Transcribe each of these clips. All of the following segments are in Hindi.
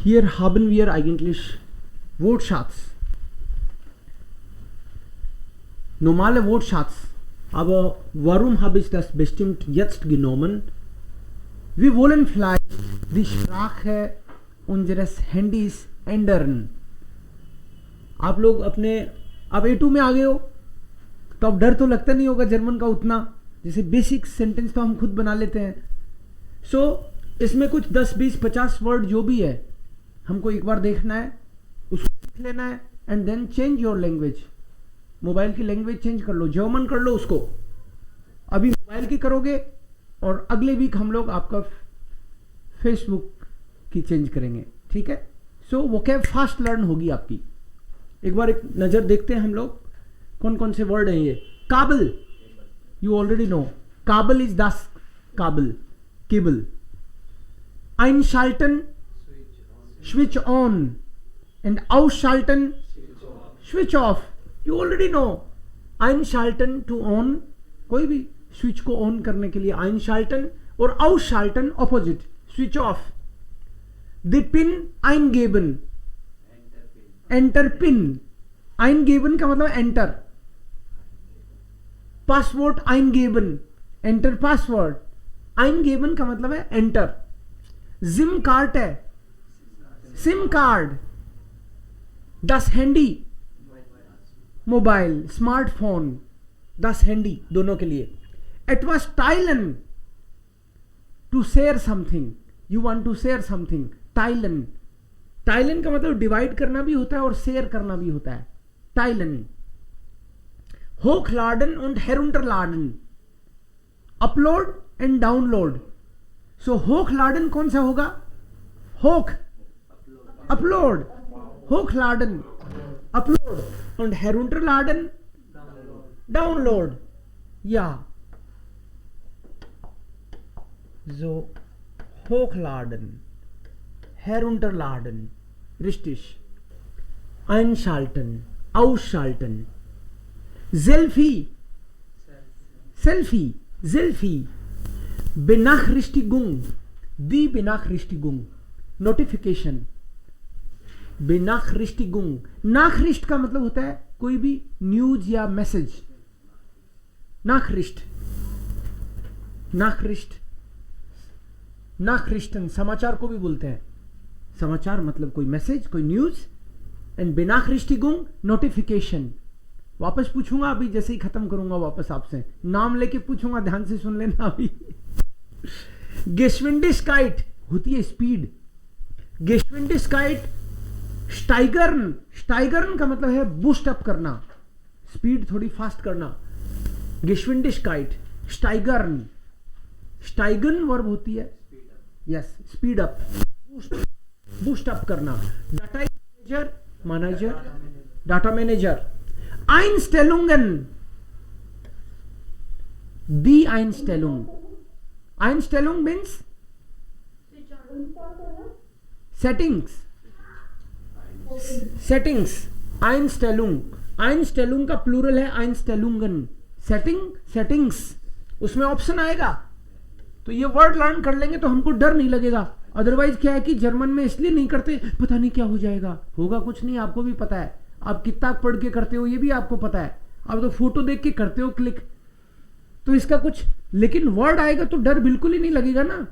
Hier haben wir eigentlich Wortschatz. Normale Wortschatz. Aber warum habe ich das bestimmt jetzt genommen? Wir wollen vielleicht die Sprache unseres Handys ändern. आप लोग अपने अब A2 में आ गए हो तो अब डर तो लगता नहीं होगा जर्मन का उतना, जैसे बेसिक सेंटेंस तो हम खुद बना लेते हैं. सो इसमें कुछ 10 20 50 वर्ड जो भी है हमको एक बार देखना है, उसको सीख लेना है and then change your language. Mobile की लैंग्वेज चेंज कर लो, जर्मन कर लो उसको. अभी मोबाइल की करोगे और अगले वीक हम लोग आपका फेसबुक की चेंज करेंगे. ठीक है. सो वोकैब फास्ट लर्न होगी आपकी. एक बार एक नज़र देखते हैं हम लोग कौन कौन से वर्ड हैं ये. काबल, यू ऑलरेडी नो. काबल इज दस काबल, cable. einschalten, switch on, and ausschalten, switch off. You already know. einschalten to on, कोई भी स्विच को ऑन करने के लिए einschalten, और ausschalten opposite, switch off. the pin eingeben, enter PIN. eingeben का मतलब enter. Password eingeben, enter password. eingeben का मतलब है एंटर. जिम कार्ड है, SIM card. das Handy, mobile, smartphone. das Handy दोनों के लिए. etwas teilen, to share something. You want to share something. teilen, टाइलन का मतलब डिवाइड करना भी होता है और शेयर करना भी होता है. टाइलन. होखलाडन und herunterladen, upload and download. So होखलाडन कौन सा होगा? होख अपलोड, होखलाडन अपलोड, und herunterladen डाउनलोड. या so hochladen, herunterladen, richtig. Einschalten, ausschalten. Selfie, Selfie, Selfie. Benachrichtigung, die Benachrichtigung, Notification. Benachrichtigung, Nachricht का मतलब होता है कोई भी न्यूज या मैसेज. Nachricht, Nachricht, Nachrichten, समाचार को भी बोलते हैं. समाचार मतलब कोई मैसेज, कोई न्यूज. And Benachrichtigung, notification. वापस पूछूंगा अभी, जैसे ही खत्म करूंगा वापस आपसे नाम लेके पूछूंगा, ध्यान से सुन लेना अभी. Geschwindigkeit होती है स्पीड. Geschwindigkeit, स्टाइगर्न. स्टाइगर्न का मतलब है बूस्ट अप करना, स्पीड थोड़ी फास्ट करना. Geschwindigkeit, स्टाइगर्न. स्टाइगर्न वर्ब होती है, yes, speed up, boost up करना. Data manager, manager, data manager. Einstellungen, die Einstellung. Einstellung means settings. Settings, Einstellung. Einstellung का प्लूरल है Einstellungen. सेटिंग, सेटिंग्स, उसमें ऑप्शन आएगा. तो ये वर्ड लर्न कर लेंगे तो हमको डर नहीं लगेगा. अदरवाइज क्या है कि जर्मन में इसलिए नहीं करते, पता नहीं क्या हो जाएगा. होगा कुछ नहीं, आपको भी पता है. आप कितना पढ़ के करते हो ये भी आपको पता है. आप तो फोटो देख के करते हो क्लिक, तो इसका कुछ, लेकिन वर्ड आएगा तो डर बिल्कुल ही नहीं लगेगा ना.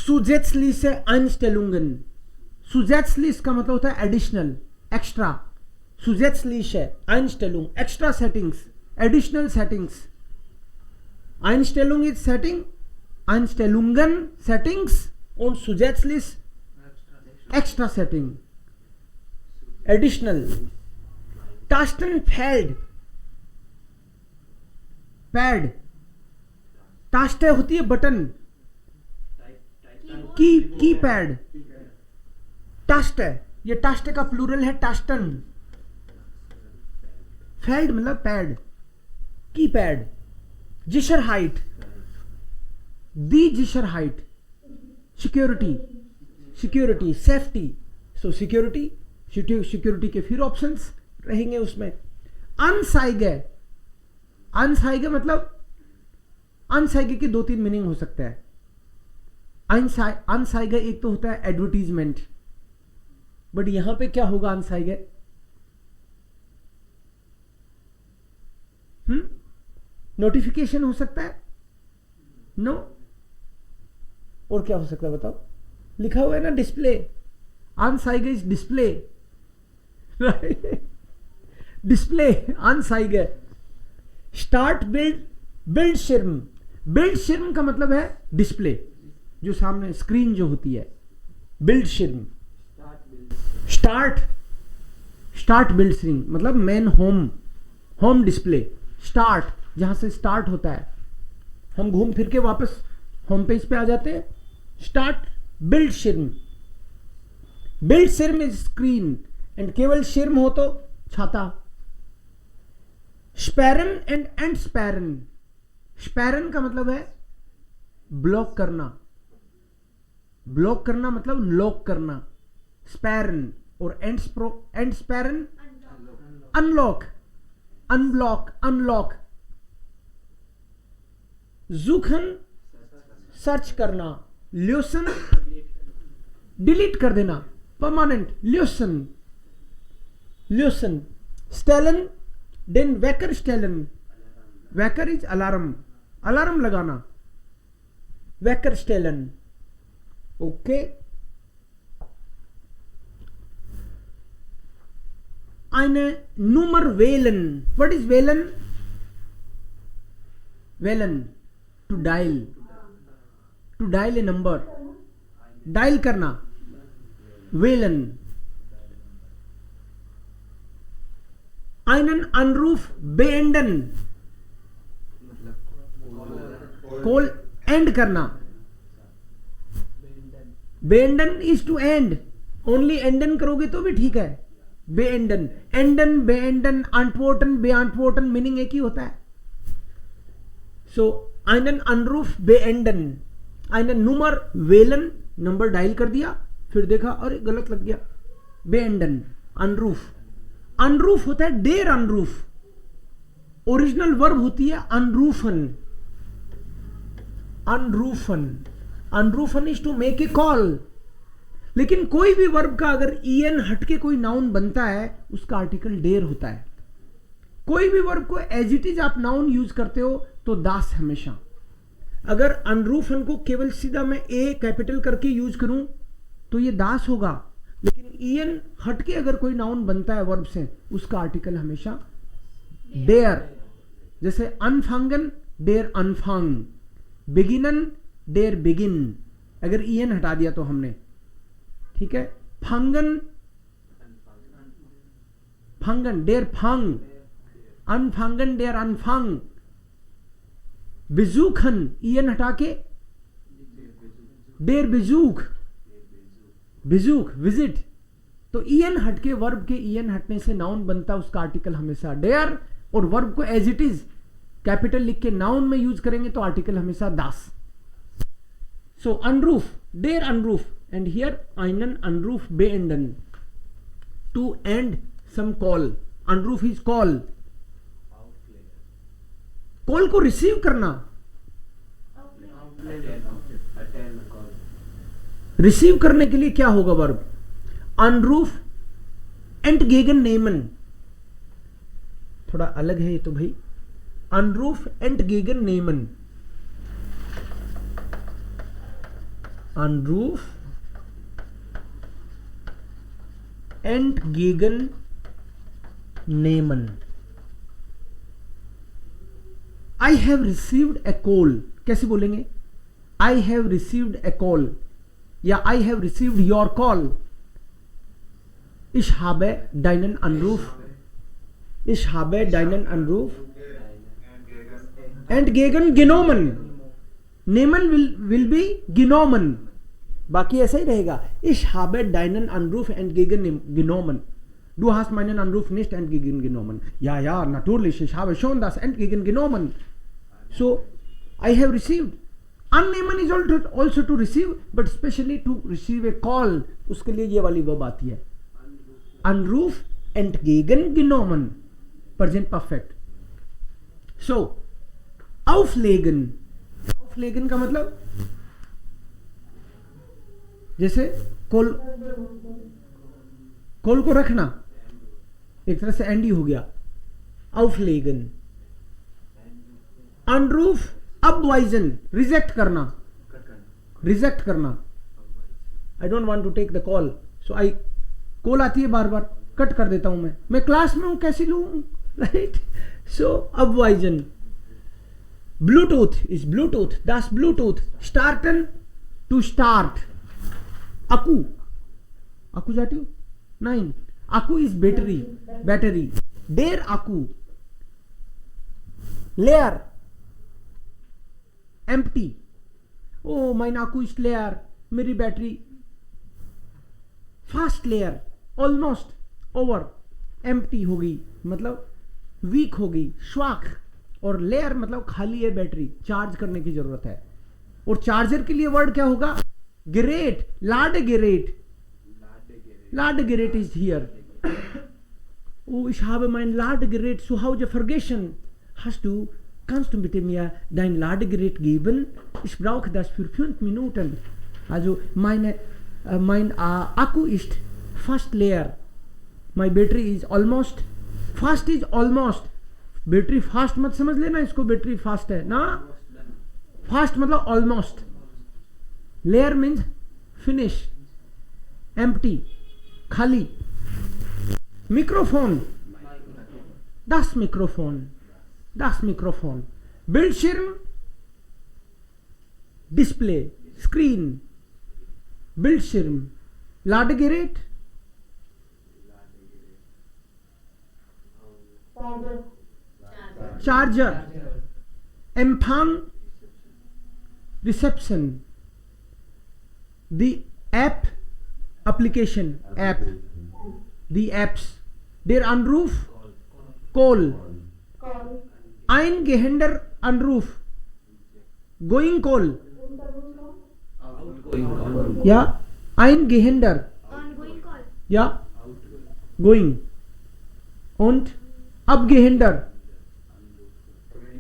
Zusätzliche Einstellungen. Zusätzlich का मतलब होता है additional, extra. Zusätzliche Einstellung, extra settings, additional settings. Einstellung ist Setting, Einstellungen Settings und zusätzlich extra Setting, additional. Tastenfeld, pad. टास्ट होती है बटन, की पैड. टास्ट है, ये टास्ट का प्लूरल है टास्टन. फेल्ड मतलब पैड, की पैड. जिशर हाइट, दी जिशर हाइट. Security, security, safety. So security, security के फिर ऑप्शंस रहेंगे उसमें. अनसाइगे, अनसाइगे मतलब, अनसाइगे के 2-3 मीनिंग हो सकते हैं. अनसाइगे एक तो होता है एडवर्टीजमेंट, बट यहां पे क्या होगा अनसाइगे? नोटिफिकेशन हो सकता है? नो। और क्या हो सकता है बताओ? लिखा हुआ है ना डिस्प्ले, अनसाइगे इज डिस्प्ले, डिस्प्ले अनसाइगे। स्टार्ट बिल्ड शिर्म, बिल्ड शिर्म का मतलब है डिस्प्ले, जो सामने स्क्रीन जो होती है, बिल्ड शिर्म। स्टार्ट बिल्ड शिर्म मतलब मेन होम डिस्प्ले, स्टार्ट जहां से स्टार्ट होता है, हम घूम फिर के वापस होम पेज पे आ जाते हैं। स्टार्ट बिल्ड शिर्म इज स्क्रीन, एंड केवल शिर्म हो तो छाता। स्पैरन एंड स्पैरन, स्पैरन का मतलब है ब्लॉक करना मतलब लॉक करना, स्पैरन। और एंड स्पैरन अनलॉक। ज़ूखन सर्च करना, ल्यूसन डिलीट कर देना, परमानेंट, ल्यूसन। स्टेलन देन वेकर स्टेलन, वेकर इज अलार्म लगाना, वेकर स्टेलन। Okay, eine Nummer wählen. What is wählen? To dial a number, dial करना, wählen. einen Anruf beenden, call end करना, beenden is to end, only एंडन करोगे तो भी ठीक है, बेएंडन, बेएंडन, बेअंटवोर्टन मीनिंग एक ही होता है। सो einen Anruf beenden, einen Nummer wählen, number dial कर दिया, फिर देखा अरे गलत लग गया, बेएंडन। अनरूफ होता है डेर अनरूफ, ओरिजिनल वर्ब होती है अनरूफन is to make a call. लेकिन कोई भी वर्ब का अगर en हटके कोई नाउन बनता है उसका आर्टिकल डेर होता है। कोई भी वर्ब को एज इट इज आप नाउन यूज करते हो तो दास हमेशा। अगर अनरूफन को केवल सीधा मैं ए कैपिटल करके यूज करूं तो ये दास होगा, लेकिन en हटके अगर कोई नाउन बनता है वर्ब से उसका आर्टिकल हमेशा डेयर। जैसे अनफांगन डेर अनफांग, बिगिनन डेर बिगिन, अगर en हटा दिया तो हमने, ठीक है। फांगन डेर फांग, अनफांगन डेर अनफांग। बिजूखन en हटा के डेर बिजूख, विजिट। तो en हटके वर्ब के en हटने से नाउन बनता, उसका आर्टिकल हमेशा डेयर। और वर्ब को एज इट इज कैपिटल लिख के नाउन में यूज करेंगे तो आर्टिकल हमेशा दास। सो अनरूफ, der अनरूफ, and here einen Anruf beenden, to end some call. Anruf is call, call को रिसीव करना, रिसीव करने के लिए क्या होगा वर्ब? अनरूफ entgegennehmen, थोड़ा अलग है ये तो भाई। अनरूफ entgegennehmen, अनरूफ entgegennehmen। I have received a call, कैसे बोलेंगे? I have received a call या I have received your call। Ich habe deinen Anruf entgegengenommen, nehmen will be genommen, बाकी ऐसा ही रहेगा। Ich habe deinen Anruf entgegengenommen, du hast meinen Anruf nicht entgegengenommen। Ja, natürlich, ich habe schon das entgegengenommen। So I have received। Annehmen is also to receive, but especially to receive a call, उसके लिए ये वाली वर्ब आती है। Anruf entgegengenommen, present perfect। So auflegen का मतलब जैसे कोल, कोल को रखना, एक तरह से एंडी हो गया। auflegen, अनरूफ, abweisen, रिजेक्ट करना, रिजेक्ट करना। I don't want to take the call, so I, call आती है बार बार, कट कर देता हूं मैं क्लास में हूं, कैसे लूं, right. So abweisen, Bluetooth is Bluetooth, das Bluetooth, starten, to start, akku, akku जाती हो, 9, akku is battery, battery, der akku, leer, empty, oh mein akku ist leer, मेरी battery, fast leer, almost over, empty हो गई मतलब वीक हो गई, schwach, और लेयर मतलब खाली है बैटरी, चार्ज करने की जरूरत है। और चार्जर के लिए वर्ड क्या होगा, गेरेट, लाडगेरेट, लाडगेरेट is here. Oh, ich habe mein Ladegerät zu Hause vergessen. Kannst du bitte mir dein Ladegerät geben? Ich brauche das für 5 Minuten. Also mein Akku ist fast leer. My battery is almost, fast is almost, battery fast मत समझ लेना इसको, बैटरी फास्ट है ना, फास्ट मतलब almost, layer means finish, empty, खाली। मिक्रोफोन, das Mikrofon, das Mikrofon, Bildschirm, display, screen, Bildschirm, Ladegerät, charger, empfang, reception, the app, application, app, the apps, der Anruf, call, eingehender Anruf, going call, ja, eingehender, ja, going, und abgehender,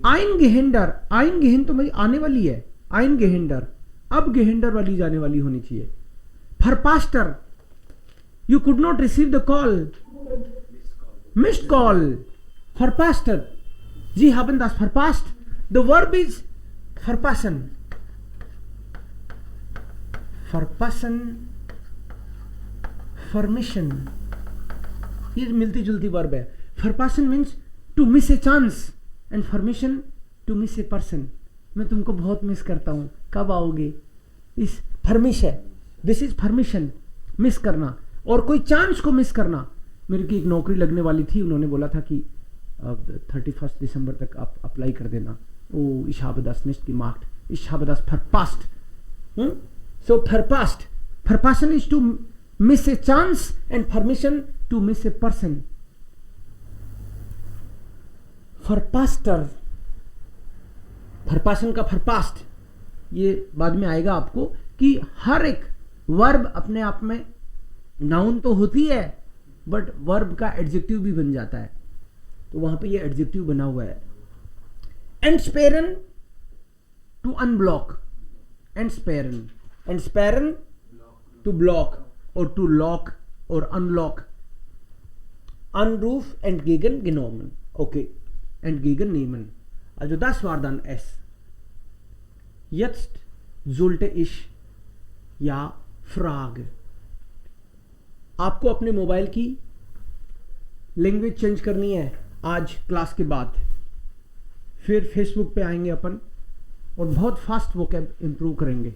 eingehender, eingehend तो मेरी आने वाली है, eingehender, abgehender वाली जाने वाली होनी चाहिए। verpasster, you could not receive the call, missed call, verpasster, Sie haben das verpasst, the verb is verpassen, verpassen, vermischen, ये मिलती जुलती वर्ब है। verpassen means to miss a chance and permission to miss a person, मैं तुमको बहुत मिस करता हूं, कब आओगे, इस फरमिश है, दिस इज परमिशन, मिस करना। और कोई चांस को मिस करना, मेरे की एक नौकरी लगने वाली थी, उन्होंने बोला था कि 31 दिसंबर तक आप अप्लाई कर देना, ओ ich habe das nicht gemacht, ich habe das verpasst, so verpasst, verpassen is to miss a chance and permission to miss a person। फरपास्टर, फरपासन का फरपास्ट, ये बाद में आएगा आपको कि हर एक वर्ब अपने आप में नाउन तो होती है बट वर्ब का एडजेक्टिव भी बन जाता है, तो वहां पे ये एडजेक्टिव बना हुआ है। एंडस्पेरन, टू अनब्लॉक, एंडस्पेरन, एंडस्पेरन टू ब्लॉक और टू लॉक और अनलॉक। अनरूफ एंड गेगन गेनोमन, okay, entgegennehmen. Also das war dann es. Jetzt sollte ich ja Frage. आपको अपने मोबाइल की लैंग्वेज चेंज करनी है आज क्लास के बाद, फिर फेसबुक पे आएंगे अपन और बहुत फास्ट वोकैब इंप्रूव करेंगे।